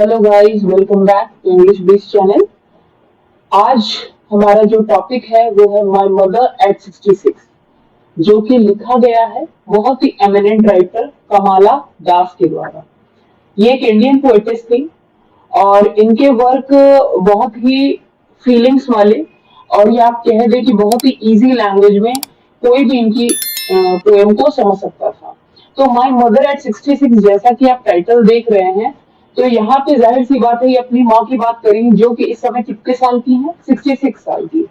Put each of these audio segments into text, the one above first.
Hello guys, welcome back to English base channel. आज हमारा जो टॉपिक है वो है माय मदर एट 66, जो कि लिखा गया है बहुत ही एमिनेंट राइटर कमाला दास के द्वारा। ये एक इंडियन पोएटिस थी और इनके वर्क बहुत ही फीलिंग्स वाले, और ये आप कह दें कि बहुत ही इजी लैंग्वेज में कोई भी इनकी पोएम को समझ सकता था। तो माय मदर एट 66, जैसा कि आप टाइटल देख रहे हैं, तो यहाँ पे जाहिर सी बात है ये अपनी माँ की बात करेंगे, जो कि इस समय कितने साल की है? 66 साल की।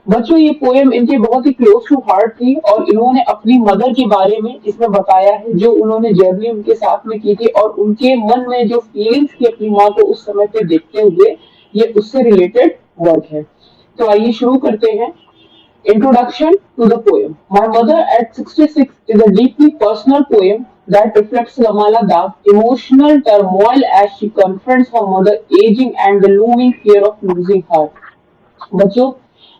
बच्चों, ये पोएम इनके बहुत ही क्लोज टू हार्ट थी और इन्होंने अपनी मदर के बारे में इसमें बताया है, जो उन्होंने जर्नी उनके साथ में की थी और उनके मन में जो फीलिंग्स थी अपनी माँ को उस समय पे देखते हुए, ये उससे रिलेटेड वर्क है। तो आइए शुरू करते हैं। Introduction to the poem. My Mother at 66 is a deeply personal poem that reflects Kamala Das' emotional turmoil as she confronts her mother aging and the looming fear of losing her. बच्चों,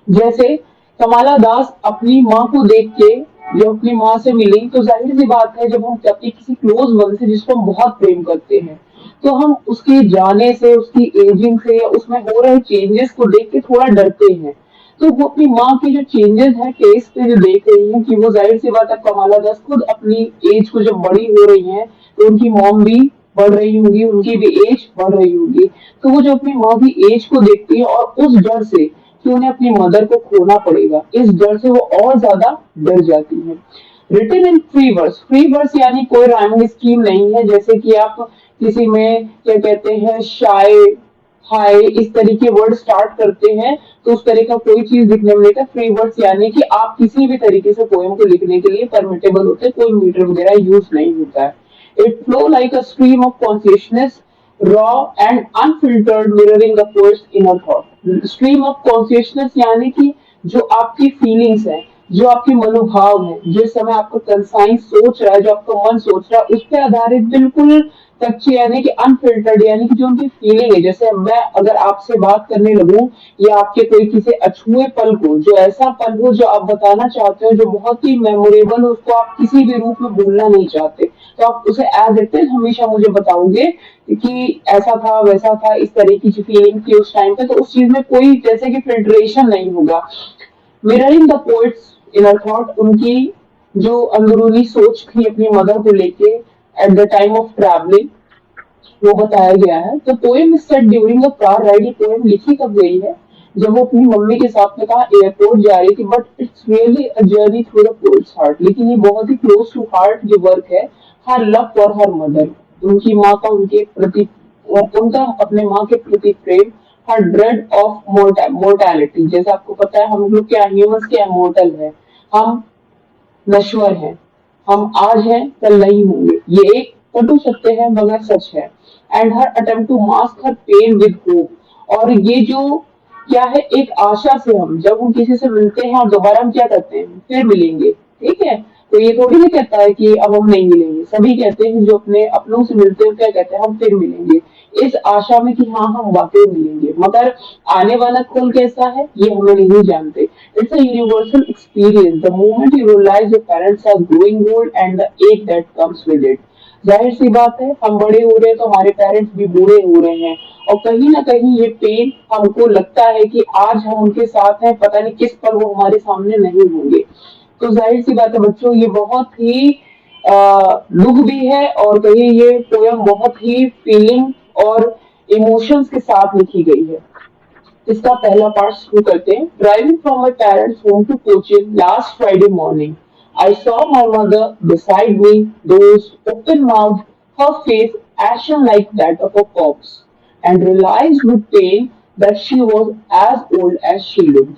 जैसे कमाला दास अपनी माँ को देख के जब अपनी माँ से मिली, तो जाहिर सी बात है जब हम अपने किसी क्लोज वन से जिसको हम बहुत प्रेम करते हैं, तो हम उसके जाने से, उसकी एजिंग से या उसमें हो रहे चेंजेस को देख के थोड़ा डरते हैं। तो वो अपनी माँ की जो चेंजेस है टेस्ट पे जो देख रही है, कि वो जाहिर सी बात है कमाला दास खुद अपनी एज को जब बड़ी हो रही है, तो उनकी मॉम भी बढ़ रही होगी, उनकी भी एज बढ़ रही होगी। तो वो जो अपनी माँ की एज को देखती है और उस डर से कि उन्हें अपनी मदर को खोना पड़ेगा, इस डर से वो और ज्यादा डर जाती है। रिटन इन फ्री वर्स यानी कोई राइमिंग स्कीम नहीं है, जैसे कि आप किसी में क्या कहते हैं, शाय, हाय, इस तरीके वर्ड स्टार्ट करते हैं, तो उस तरह का कोई चीज लिखने में नहीं। फ्री वर्ड्स यानी कि आप किसी भी तरीके से पोएम को लिखने के लिए परमिटेबल होते हैं, कोई मीटर वगैरह यूज नहीं होता है। It flow like a stream of consciousness, raw and unfiltered, mirroring the poet's inner thought. Stream of consciousness यानी कि जो आपकी फीलिंग्स है, जो आपके मनोभाव है, जो इस समय आपका कंसाइंस सोच रहा है, जो आपका मन सोच रहा है, उस पर आधारित बिल्कुल कच्चे यानी कि अनफिल्टर्ड, यानी कि जो उनकी फीलिंग है। जैसे मैं अगर आपसे बात करने लगूं या आपके कोई किसी अछूए पल को, जो ऐसा पल हो जो आप बताना चाहते हो, जो बहुत ही मेमोरेबल हो, उसको आप किसी भी रूप में भूलना नहीं चाहते, तो आप उसे एज इट इज हमेशा मुझे बताओगे कि ऐसा था, वैसा था, इस तरह की फीलिंग थी उस टाइम पे। तो उस चीज में कोई जैसे कि फिल्ट्रेशन नहीं होगा। Mirroring the poets inner thought, उनकी जो अंदरूनी सोच थी अपनी मदर को लेके at the time of travelling, वो बताया गया है। तो poem is set during a car ride. ये पोएम लिखी कब गई है? जब वो अपनी मम्मी के साथ में कहा एयरपोर्ट जा रही थी। But it's really a journey through the poets heart, लेकिन ये बहुत ही क्लोज टू हार्ट जो वर्क है, हर लव फॉर हर मदर, उनकी माँ का उनके प्रति, उनका अपने माँ के प्रति प्रेम, हर ड्रेड ऑफ मोर्टैलिटी। जैसे आपको पता है हम लोग क्या ह्यूमंस क्या मोर्टल है, हम नश्वर हैं, हम आज हैं कल नहीं होंगे। ये एक कटु सत्य है मगर सच है। And her attempt to mask her pain with hope, और ये जो क्या है, एक आशा से हम जब हम किसी से मिलते हैं और दोबारा हम क्या करते हैं, फिर मिलेंगे, ठीक है। तो ये थोड़ी नहीं कहता है कि अब हम नहीं मिलेंगे। सभी कहते हैं जो अपने अपनों से मिलते हैं क्या कहते हैं, हम फिर मिलेंगे, इस आशा में कि हाँ हम वाकई मिलेंगे। मगर आने वाला कल कैसा है ये हमें नहीं जानते। It's a universal experience the moment you realise your parents are growing old and the age that comes with it. जाहिर सी बात है हम बड़े हो रहे हैं तो हमारे पेरेंट्स भी बूढ़े हो रहे हैं, और कहीं ना कहीं ये पेन हमको लगता है कि आज हम उनके साथ हैं, पता नहीं किस पल वो हमारे सामने नहीं होंगे। तो जाहिर सी बात है बच्चों, ये बहुत ही दुख भी है, और कहीं ये पोयम बहुत ही फीलिंग और इमोशंस के साथ लिखी गई है। इसका पहला पार्ट शुरू करते हैं। Driving from my parents home to Cochin last Friday morning, I saw my mother beside me, those open mouthed, her face ashen like that of a corpse, and realized with pain that she was as old as she looked.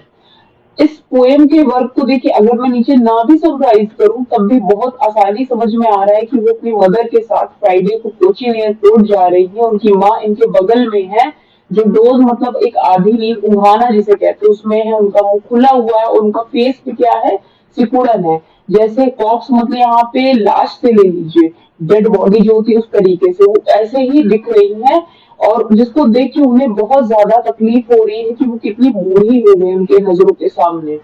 इस पोएम के work को देखिए, अगर मैं नीचे ना भी समराइज करूं तब भी बहुत आसानी समझ में आ रहा है कि वो अपनी मदर के साथ फ्राइडे को कोचिन एयरपोर्ट जा रही है। उनकी माँ इनके बगल में है, जो डोज मतलब एक आधी नींद उंघाना जिसे कहते हैं उसमें है। उनका मुंह खुला हुआ है, उनका फेस पे क्या है, सिकुड़न है। जैसे कॉप्स मतलब यहाँ पे लाश से ले लीजिए, डेड बॉडी जो होती है उस तरीके से वो ऐसे ही दिख रही है, और जिसको देख के उन्हें बहुत ज्यादा तकलीफ हो रही है कि वो कितनी बूढ़ी हो गई उनके नजरों के सामने।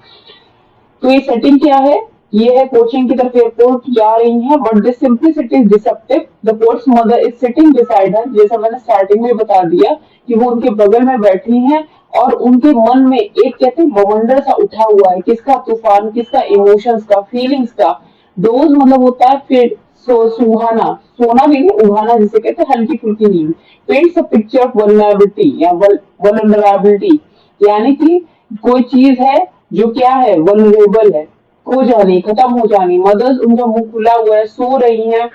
तो ये सेटिंग क्या है, ये है कोचिंग की तरफ एयरपोर्ट जा रही हैं, but this simplicity is deceptive. The ports mother is sitting beside her, जैसा मैंने स्टार्टिंग में बता दिया कि वो उनके बगल में बैठी हैं और उनके मन में एक कहते हैं बवंडर सा उठा हुआ है, किसका? तूफान, किसका? इमोशंस का, फीलिंग्स का। डोज मतलब होता है फिर सुहाना, सोना भी नहीं, उहाना जिसे कहते हैं, हल्की फुल्की नींद। Paints a picture of vulnerability या वल्नरेबिलिटी, यानी कि कोई चीज है जो क्या है, वल्नरेबल है, खो जानी, खत्म हो जानी। मदर्स, उनका मुंह खुला हुआ है, सो रही हैं,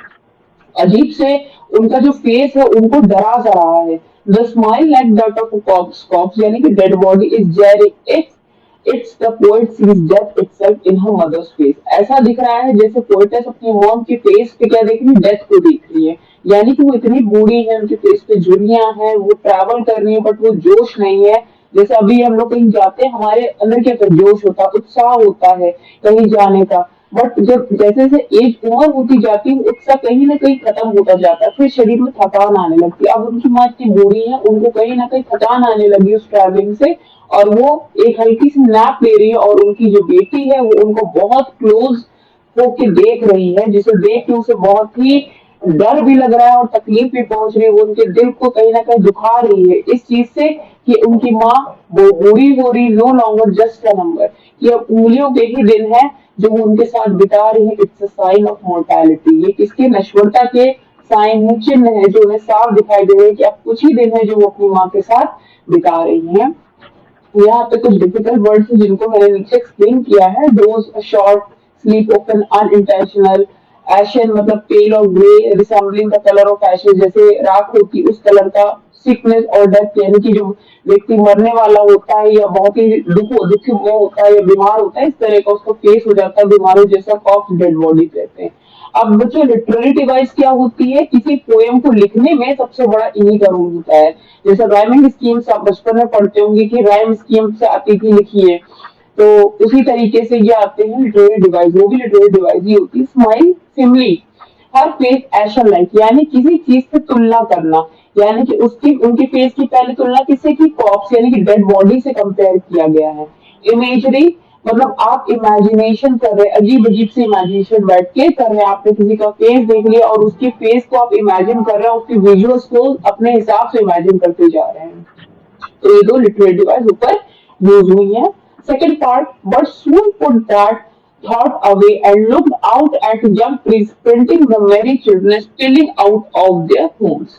अजीब से उनका जो फेस है उनको डरा सा रहा है। The smile like that of corpse यानी कि dead body is jarring it's the poet sees death itself in her mother's face. ऐसा दिख रहा है जैसे पोएटेस अपनी मॉम के फेस पे क्या देख रही है, डेथ को देख रही है। यानी कि वो इतनी बूढ़ी है, उनके फेस पे झुर्रियां हैं, वो ट्रैवल कर रही है बट वो जोश नहीं है। जैसे अभी हम लोग कहीं जाते हैं, हमारे अंदर क्या जोश होता है, उत्साह होता है कहीं जाने का। बट जब जैसे जैसे एज उम्र होती जाती है, उत्साह कहीं ना कहीं खत्म होता जाता है, फिर शरीर में थकान आने लगती है। अब उनकी माँ इतनी बूढ़ी है, उनको कहीं ना कहीं थकान आने लगी उस ट्रैवलिंग से, और वो एक हल्की सी नैप ले रही है, और उनकी जो बेटी है वो उनको बहुत क्लोज होके देख रही है, जिसे देख के उसे बहुत ही डर भी लग रहा है और तकलीफ भी पहुंच रही है। वो उनके दिल को कहीं ना कहीं दुखा रही है इस चीज से कि उनकी माँ वो बूढ़ी हो रही, no longer just a number, कि अब उंगलियों के ही दिन है जो वो उनके साथ बिता रही है। It's a sign of mortality, ये किसके? नश्वरता के साइन है, चिन्ह है, जो उन्हें साफ दिखाई दे रहे हैं कि अब कुछ ही दिन है जो वो अपनी माँ के साथ बिता रही हैं। यहाँ पे कुछ डिफिकल्ट वर्ड्स हैं जिनको मैंने नीचे एक्सप्लेन किया है। Doze, short sleep, open, unintentional. Ashen मतलब पेल और grey, resembling the colour of ashes, जैसे राख होती उस कलर का। सिकनेस और डेथ यानी कि जो व्यक्ति मरने वाला होता है या बहुत ही दुखी में होता है या बीमार होता है, इस तरह का उसका फेस हो जाता है, बीमारों जैसा, कॉफ डेड बॉडी कहते हैं। अब बच्चों, लिटरेरी डिवाइस क्या होती है? किसी पोएम को लिखने में सबसे बड़ा इन्हीं का रोल होता है। जैसे राइमिंग स्कीम्स आप बचपन में पढ़ते होंगे कि राइम स्कीम से आती थी, लिखिए, तो उसी तरीके से ये आते हैं लिटरेरी डिवाइस, वो भी लिटरेरी डिवाइस ही होती है। स्माइल, सिमली, हर फेस एशन लाइक, यानी किसी चीज से तुलना करना, यानी कि उसकी उनकी फेस की पहले तुलना किससे की? कॉप्स यानी कि डेड बॉडी से कंपेयर किया गया है। इमेजरी मतलब आप इमेजिनेशन कर रहे हैं, अजीब अजीब से इमेजिनेशन बैठ के कर रहे हैं, आपने किसी का फेस देख लिया और उसके फेस को आप इमेजिन कर रहे हैं, उसकी विजुअल्स को अपने हिसाब से इमेजिन करते जा रहे हैं। तो ये दो लिटरेरी डिवाइस ऊपर यूज हुई है। Second part, but soon put that thought away and looked out at young trees printing the merry children spilling out of their homes.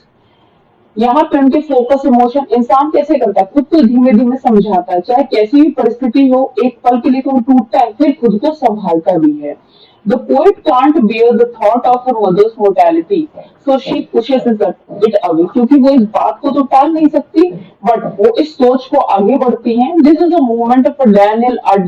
यहाँ पे उनके फोकस इमोशन इंसान कैसे करता है? खुद को धीमे धीमे समझाता है, चाहे कैसी भी परिस्थिति हो, एक पल के लिए तो वो टूटता है, फिर खुद को संभालता भी है। The poet can't bear the thought of her mother's mortality, so she pushes it away, क्योंकि वो इस बात को तो टाल नहीं सकती, बट वो इस सोच को आगे बढ़ती हैं। This is a moment of a Daniel, a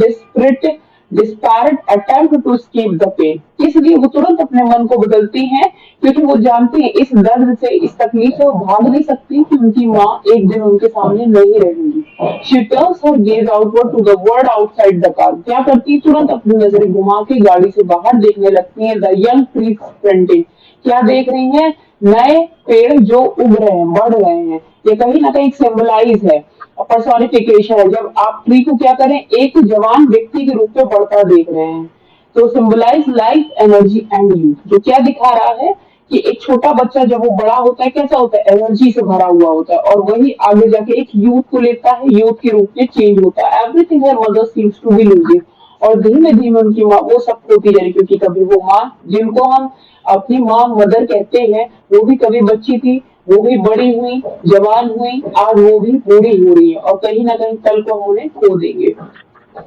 disparate attempt to escape the pain, इसलिए वो तुरंत अपने मन को बदलती हैं, क्योंकि वो जानती है इस दर्द से, इस तकलीफ से वो भाग नहीं सकती कि उनकी माँ एक दिन उनके सामने नहीं रहेंगी। She turns her gaze outward to the world outside the car, क्या करती? तुरंत अपनी नजरें घुमा के गाड़ी से बाहर देखने लगती हैं। The young trees sprinting, क्या देख रही हैं? नए पेड़ जो उग रहे हैं, बढ़ रहे हैं। ये कहीं ना कहीं सिंबलाइज है, पर्सोनिफिकेशन है। जब आप ट्री को क्या करें, एक जवान व्यक्ति के रूप में बढ़ता देख रहे हैं, तो symbolise life, energy and youth. जो क्या दिखा रहा है कि एक छोटा बच्चा जब वो बड़ा होता है कैसा होता है? एनर्जी से भरा हुआ होता है, और वही आगे जाके एक यूथ को लेता है, यूथ के रूप में चेंज होता है। Everything her mother seems to be losing, और धीमे धीमे उनकी माँ वो सब खोती जा रही, क्योंकि कभी वो माँ जिनको हम अपनी माँ मदर कहते हैं, वो भी कभी बच्ची थी, वो भी बड़ी हुई, जवान हुई, आज वो भी बूढ़ी हो रही है, और कहीं ना कहीं कल को हम उन्हें खो देंगे।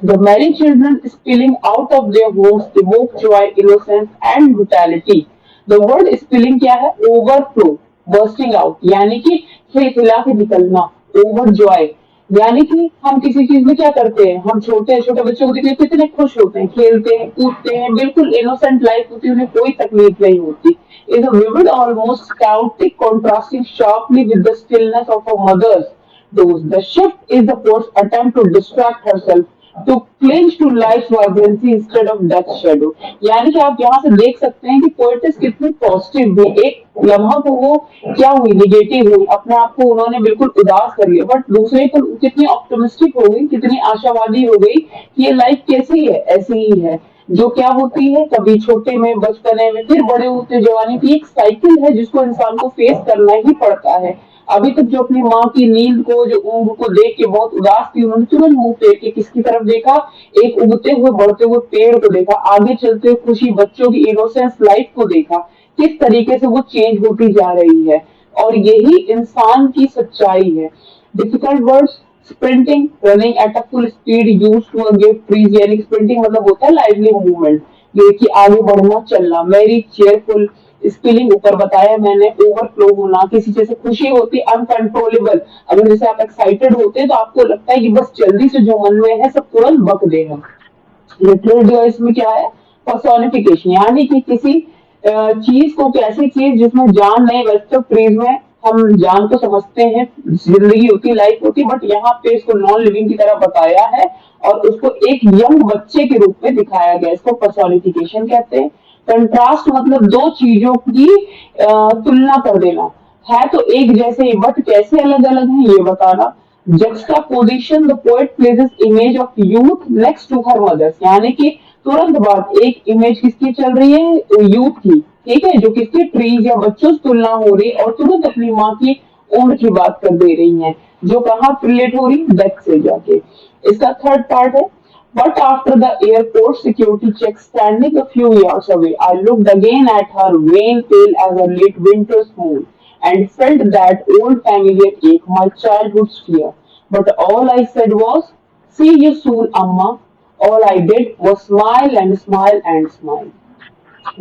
The married children spilling out of their homes evoke joy, innocence and brutality. The word spilling क्या है? Overflow, bursting out, यानी कि खिलखिला के निकलना। Overjoy यानी कि हम किसी चीज में क्या करते हैं, हम छोटे छोटे बच्चों को देखते कितने खुश होते हैं, खेलते हैं, कूदते हैं, बिल्कुल इनोसेंट लाइफ होती है, उन्हें कोई तकलीफ नहीं होती। Is a vivid, almost chaotic, contrasting sharply with the stillness of a mother's those. The shift is the poet's attempt to distract herself to cling to life's vibrancy instead of death's shadow। यानी कि आप यहाँ से देख सकते हैं कि poet's कितनी पॉजिटिव हुई। एक लम्हा को वो क्या हुई, निगेटिव हुई, अपने आप को उन्होंने बिल्कुल उदास कर लिया, बट दूसरे को कितनी ऑप्टिमिस्टिक हो गई, कितनी आशावादी हो गई कि ये लाइफ कैसी है, ऐसी ही है, जो क्या होती है, कभी छोटे में, बचपने में, फिर बड़े होते जवानी की एक साइकिल है जिसको इंसान को फेस करना ही पड़ता है। अभी तक जो अपनी माँ की नींद को, जो ऊँग को देख के बहुत उदास थी, उन्होंने तुरंत मुंह फेर के किसकी तरफ देखा, एक उगते हुए बढ़ते हुए पेड़ को देखा, आगे चलते हुए खुशी, बच्चों की इनोसेंस लाइफ को देखा, किस तरीके से वो चेंज होती जा रही है। और यही इंसान की सच्चाई है। Difficult words, sprinting, running at a full speed use to give freeze, यानी स्प्रिंटिंग मतलब होता है लाइवली मूवमेंट, ये कि आगे बढ़ना, चलना। मेरी चेयरफुल, स्पिलिंग ऊपर बताया मैंने, ओवरफ्लो होना, किसी चीज से खुशी होती, अनकंट्रोलेबल, अगर जैसे आप एक्साइटेड होते हैं तो आपको लगता है कि बस जल्दी से जो मन में है सब तुरंत बक देगा। लिटरेरी डिवाइस में क्या है, पर्सोनिफिकेशन, यानी कि किसी चीज को, कैसी चीज जिसमें जान नहीं, वैसे तो फ्रीज में हम जान को समझते हैं, जिंदगी होती, लाइफ होती, बट यहाँ पे इसको नॉन लिविंग की तरह बताया है और उसको एक यंग बच्चे के रूप में दिखाया गया, इसको पर्सोनिफिकेशन कहते हैं। कंट्रास्ट मतलब दो चीजों की तुलना कर देना, है तो एक जैसे ही बट कैसे अलग अलग है ये बताना। Juxtaposition, the poet places image of youth next to her mothers, यानी कि तुरंत बाद एक इमेज किसकी चल रही है, यूथ की, ठीक है, जो किसकी, ट्रीज या बच्चों से तुलना हो रही है और तुरंत अपनी माँ की उम्र की बात कर दे रही है, जो कहाँ रिलेट हो रही, डेथ से जाके। इसका थर्ड पार्ट है, but after the airport security check standing a few yards away, I looked again at her, vein pale as a late winter's moon, and felt that old familiar ache, my childhood's fear. But all I said was, see you soon, Amma. All I did was smile and smile and smile।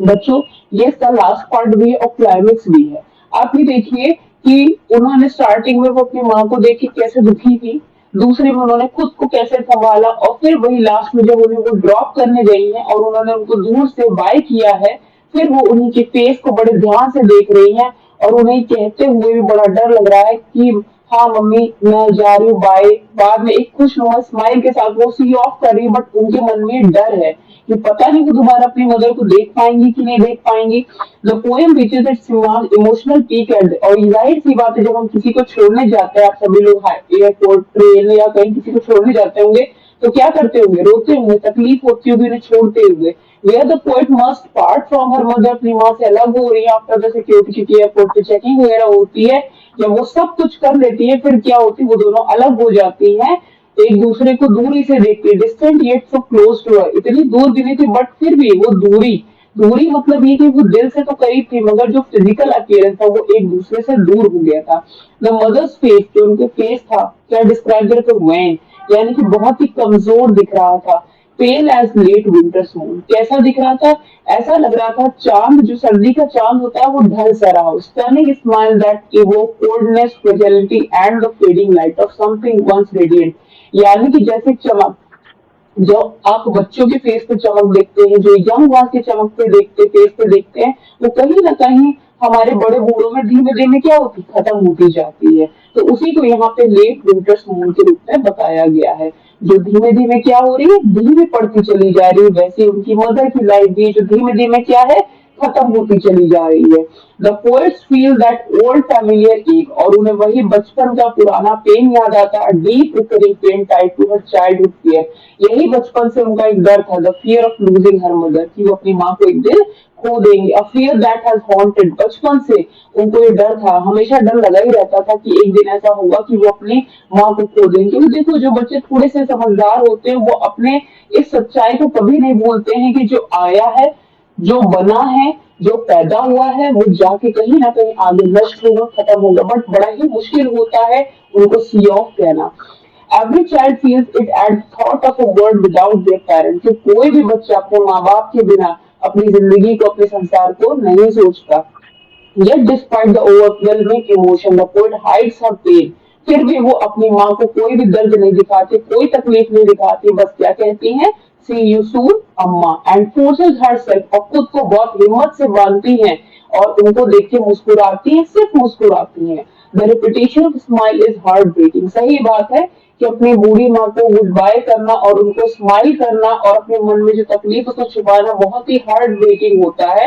बच्चों, ये इसका last part भी है और climax भी है। आप ये देखिए कि उन्होंने स्टार्टिंग में वो अपनी माँ को देख के कैसे दुखी थी, दूसरे में उन्होंने खुद को कैसे संभाला, और फिर वही लास्ट में जब उन्हें वो ड्रॉप करने गई है और उन्होंने उनको दूर से बाय किया है, फिर वो उन्हीं के फेस को बड़े ध्यान से देख रही है और उन्हें कहते हुए भी बड़ा डर लग रहा है कि हाँ मम्मी मैं जा रही हूँ बाय। बाद में एक खुशनुमा स्माइल के साथ वो सी ऑफ कर रही है, बट उनके मन में डर है कि पता नहीं वो दोबारा अपनी मदर को देख पाएंगी कि नहीं देख पाएंगी। The poem reaches it's emotional peak and, और जाहिर सी बात है जब हम किसी को छोड़ने जाते हैं, आप सभी लोग एयरपोर्ट, ट्रेन या कहीं किसी को छोड़ने जाते होंगे तो क्या करते होंगे, रोते होंगे, तकलीफ होती होगी उन्हें छोड़ते हुए। Where the poet must part from her mother, अपनी माँ से अलग हो रही है आफ्टर द सिक्योरिटी, क्योंकि एयरपोर्ट पे चेकिंग वगैरह होती है, जब वो सब कुछ कर लेती है फिर क्या होती है, वो दोनों अलग हो जाती है, एक दूसरे को दूरी से देखती है, distant yet so close to her, इतनी दूर भी नहीं थी बट फिर भी वो दूरी, दूरी मतलब ये कि वो दिल से तो करीब थी मगर जो फिजिकल अपीयरेंस था वो एक दूसरे से दूर हो गया था। द मदर्स फेस, जो उनके फेस था, क्या डिस्क्राइब करते वैन, यानी कि बहुत ही कमजोर दिख रहा था। पेल एज लेट विंटर्स मून, कैसा दिख रहा था, ऐसा लग रहा था चांद, जो सर्दी का चांद होता है वो ढल सा रहा हो। Stunning smile that evoke coldness, fragility and the fading light of something once radiant, यानी कि जैसे चमक, जो आप बच्चों के फेस पे चमक देखते हैं, जो यंग वंस के चमक पे देखते, फेस पे देखते हैं, वो कहीं ना कहीं हमारे बड़े बूढ़ों में धीमे धीमे क्या होती, खत्म होती जाती है। तो उसी को यहाँ पे लेट विंटर्स मून के रूप में बताया गया है, जो धीमे धीमे क्या हो रही है, धीमे पड़ती चली जा रही है। वैसे उनकी मदर की लाइफ भी जो धीमे धीमे क्या है, खत्म होती चली जा रही है। The poets feel that old familiar एक, और उन्हें वही बचपन का पुराना पेन याद आता है, deep recurring pain tied to her childhood fear, यही बचपन से उनका एक डर था, the fear of losing her mother, कि वो अपनी माँ को एक दिन खो देंगे। A fear that has haunted, बचपन से उनको ये डर था, हमेशा डर लगा ही रहता था कि एक दिन ऐसा होगा कि वो अपनी माँ को खो देंगे। तो देखो जो बच्चे थोड़े से समझदार होते हैं वो अपने इस सच्चाई को कभी नहीं भूलते हैं कि जो आया है, जो बना है, जो पैदा हुआ है, वो जाके कहीं ना कहीं आगे नष्ट होगा, खत्म होगा, बट बड़ा ही मुश्किल होता है उनको सी ऑफ कहना। Every child feels it at thought of a world without their parents, कि कोई भी बच्चा अपने माँ बाप के बिना अपनी जिंदगी को, अपने संसार को नहीं सोचता। Yet despite the overwhelming emotion, the poet hides her pain, फिर भी वो अपनी माँ को कोई भी दर्द नहीं दिखाती, कोई तकलीफ नहीं दिखाती, बस क्या कहती हैं, सी यू सून अम्मा, एंड फोर्सेस हरसेल्फ, और खुद को बहुत हिम्मत से बांधती हैं और उनको देख के मुस्कुराती हैं, सिर्फ मुस्कुराती हैं। The repetition of smile is heart breaking, सही बात है कि अपनी बूढ़ी माँ को गुड बाय करना और उनको स्माइल करना और अपने मन में जो तकलीफ उसको छुपाना बहुत ही हार्ट ब्रेकिंग होता है।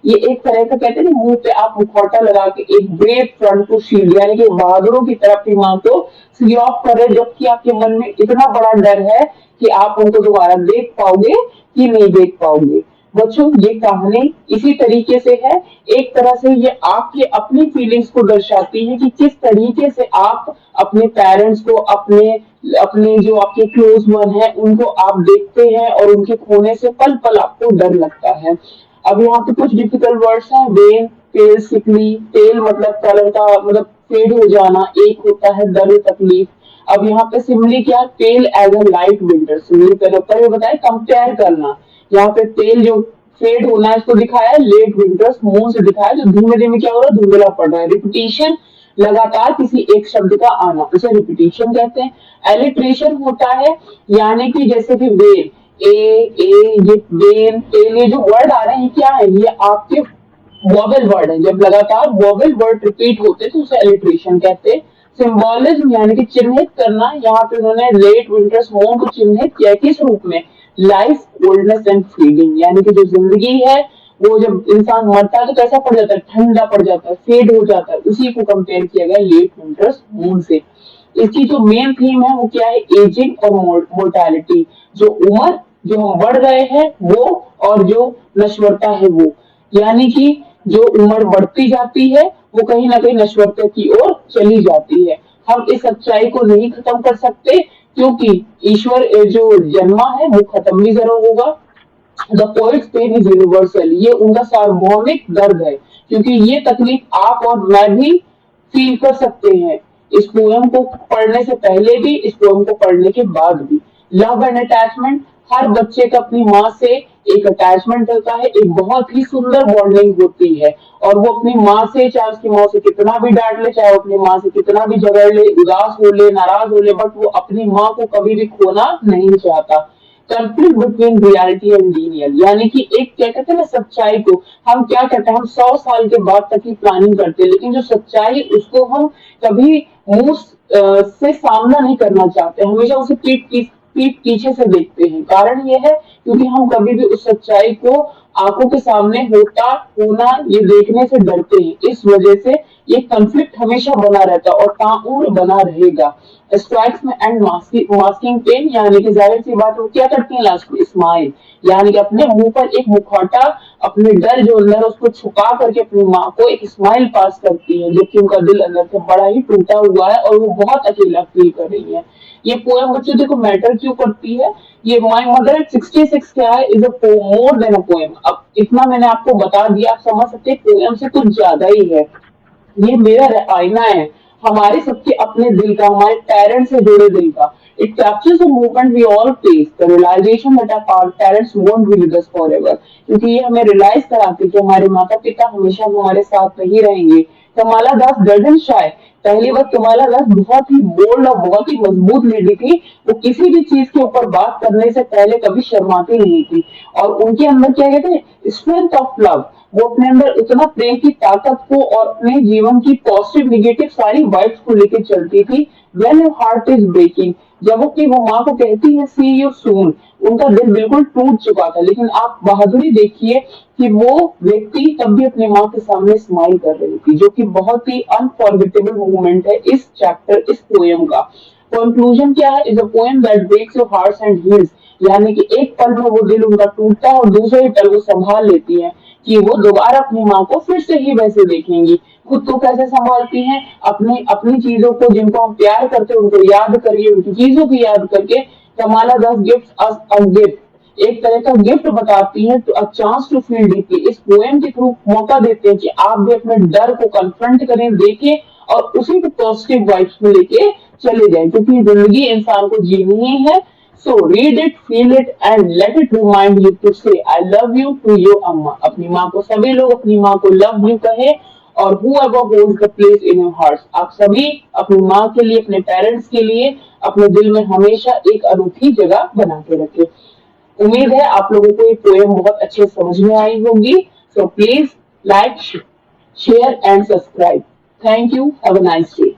ये एक तरह का कहते हैं ना, मुंह पे आप मुखौटा लगा के एक ब्रेव फ्रंट टू शील्ड, यानी कि बहादुरों की तरह अपनी माँ को सी ऑफ कर रहे, जबकि आपके मन में इतना बड़ा डर है कि आप उनको दोबारा देख पाओगे कि नहीं देख पाओगे। बच्चों, ये कहानी इसी तरीके से है। एक तरह से ये आपके अपनी फीलिंग्स को दर्शाती है कि किस तरीके से आप अपने पेरेंट्स को, अपने अपने जो आपके क्लोज वन है उनको आप देखते हैं और उनके खोने से पल पल आपको डर लगता है। अब यहाँ पे कुछ डिफिकल्ट वर्ड्स हैं। वेन, पेल, सिकली। पेल मतलब कलर का मतलब फेड हो जाना, एक होता है दर्द तकलीफ। अब यहाँ पे सिमिली क्या है, pale as a light winter. Simile पर ये बताए कंपेयर करना। यहाँ पे पेल जो फेड होना है इसको दिखाया है, लेट विंटर्स मून से दिखाया है, जो धीमे धीमे क्या हो रहा है, धुंधला पड़ रहा है। रिपीटिशन, लगातार किसी एक शब्द का आना, उसे रिपीटिशन कहते हैं। एलिट्रेशन होता है, यानी कि जैसे कि वेन, ये वेन, पेल, ये जो वर्ड आ रहे हैं क्या है, ये आपके वॉवेल वर्ड है। जब लगातार वॉवेल वर्ड रिपीट होते तो उसे एलिट्रेशन कहते हैं। सिंबोलिज्म यानी कि चिन्हित करना, यहाँ पे उन्होंने लेट विंटर्स मून को चिन्हित किया किस रूप में, लाइफ, ओल्डनेस एंड फीडिंग, यानी कि जो जिंदगी है वो जब इंसान मरता है तो कैसा पड़ जाता है, ठंडा पड़ जाता है, फेड हो जाता है, उसी को कंपेयर किया गया लेट विंटर्स मून से। इसकी जो मेन थीम है वो क्या है, एजिंग और मोर्टालिटी, जो उम्र, जो हम बढ़ रहे हैं वो, और जो नश्वरता है वो, यानी कि जो उम्र बढ़ती जाती है वो कहीं ना कहीं नश्वरता की ओर चली जाती है। हम इस सच्चाई को नहीं खत्म कर सकते क्योंकि ईश्वर जो जन्मा है वो खत्म भी जरूर होगा। The poet's pain is universal, ये उनका सार्वभौमिक दर्द है, क्योंकि ये तकलीफ आप और मैं भी फील कर सकते हैं, इस पोएम को पढ़ने से पहले भी, इस पोएम को पढ़ने के बाद भी। लव एंड अटैचमेंट, हर बच्चे का अपनी माँ से एक अटैचमेंट होता है, एक बहुत ही सुंदर बॉन्डिंग होती है, और वो अपनी माँ से, चाहे उसकी माँ से कितना भी डांट ले, चाहे अपनी माँ से कितना भी झगड़ ले, उदास हो ले, नाराज हो ले, बट वो अपनी माँ को कभी भी खोना नहीं चाहता। कंफ्लिक्ट बिटवीन रियलिटी एंड डीनियल, यानी कि एक क्या कहते हैं ना, सच्चाई को हम क्या कहते हैं, हम 100 साल के बाद तक की प्लानिंग करते हैं, लेकिन जो सच्चाई उसको हम कभी मुंह से सामना नहीं करना चाहते, हमेशा उसे पीठ पीछे से देखते हैं। कारण ये है क्योंकि हम कभी भी उस सच्चाई को आंखों के सामने होता होना ये देखने से डरते हैं। इस वजह से ये कंफ्लिक्ट हमेशा बना रहता है और ताउम्र बना रहेगा। स्ट्राइक्स में एंड मास्किंग पेन, यानी कि जाहिर सी बात वो क्या करती है लास्ट में, स्माइल, यानी कि अपने मुंह पर एक मुखौटा, अपने डर जो अंदर है उसको छुपा करके अपनी माँ को एक स्माइल पास करती है, जबकि उनका दिल अंदर से बड़ा ही टूटा हुआ है और वो बहुत अकेला फील कर रही है। ये पोएम बच्चों देखो मैटर क्यों करती है। ये माय मदर एट 66 क्या है, is a more than a poem. अब इतना मैंने आपको बता दिया, आप समझ सकते हैं पोएम से कुछ ज्यादा ही है। ये मेरा आईना है, हमारे सबके अपने दिल का, हमारे पेरेंट्स से जुड़े दिल का। It captures the movement we all face, the realisation that our parents won't be with us forever, क्योंकि ये हमें रियलाइज कराते कि हमारे माता पिता हमेशा हमारे साथ नहीं रहेंगे। कमाला दास डजंट शाय, पहली बात कमाला दास बहुत ही बोल्ड और बहुत ही मजबूत लेडी थी, वो किसी भी चीज के ऊपर बात करने से पहले कभी शर्माती नहीं थी, और उनके अंदर क्या कहते हैं, स्ट्रेंथ ऑफ लव, वो अपने अंदर उतना प्रेम की ताकत को और अपने जीवन की पॉजिटिव निगेटिव सारी वाइब्स को लेकर चलती थी। When your heart is breaking, जब वो माँ को कहती है सी यू सून, उनका दिल बिल्कुल टूट चुका था, लेकिन आप बहादुरी देखिए कि वो व्यक्ति तब भी अपनी माँ के सामने स्माइल कर रही थी, जो कि बहुत ही अनफॉरगेटेबल मोमेंट है इस चैप्टर, इस पोएम का। कंक्लूजन क्या है, is a poem that breaks your hearts and heals, यानी कि एक पल में वो दिल उनका टूटता है और दूसरे ही पल वो संभाल लेती है कि वो दोबारा अपनी माँ को फिर से ही वैसे देखेंगी। खुद को कैसे संभालती हैं, अपनी अपनी चीजों को, जिनको हम प्यार करते हैं उनको याद करिए, उनकी चीजों की याद करके। Kamala Das gift us a gift, एक तरह का गिफ्ट बताती है, तो a chance to feel deeply, इस पोएम के थ्रू मौका देते हैं कि आप भी अपने डर को कन्फ्रंट करें, देखें और उसी को पॉजिटिव वाइब्स में लेके चले जाएं, क्योंकि जिंदगी इंसान को जीनी ही है। So read it, feel it, and let it remind you to say I love you to your अम्मा। अपनी माँ को सभी लोग अपनी माँ को love you कहे, और whoever holds the place in your hearts, आप सभी अपनी माँ के लिए, अपने पेरेंट्स के लिए अपने दिल में हमेशा एक अनूठी जगह बना के रखे। उम्मीद है आप लोगों को ये पोएम बहुत अच्छे समझ में आई होगी। So please like, share and subscribe. Thank you. Have a nice day.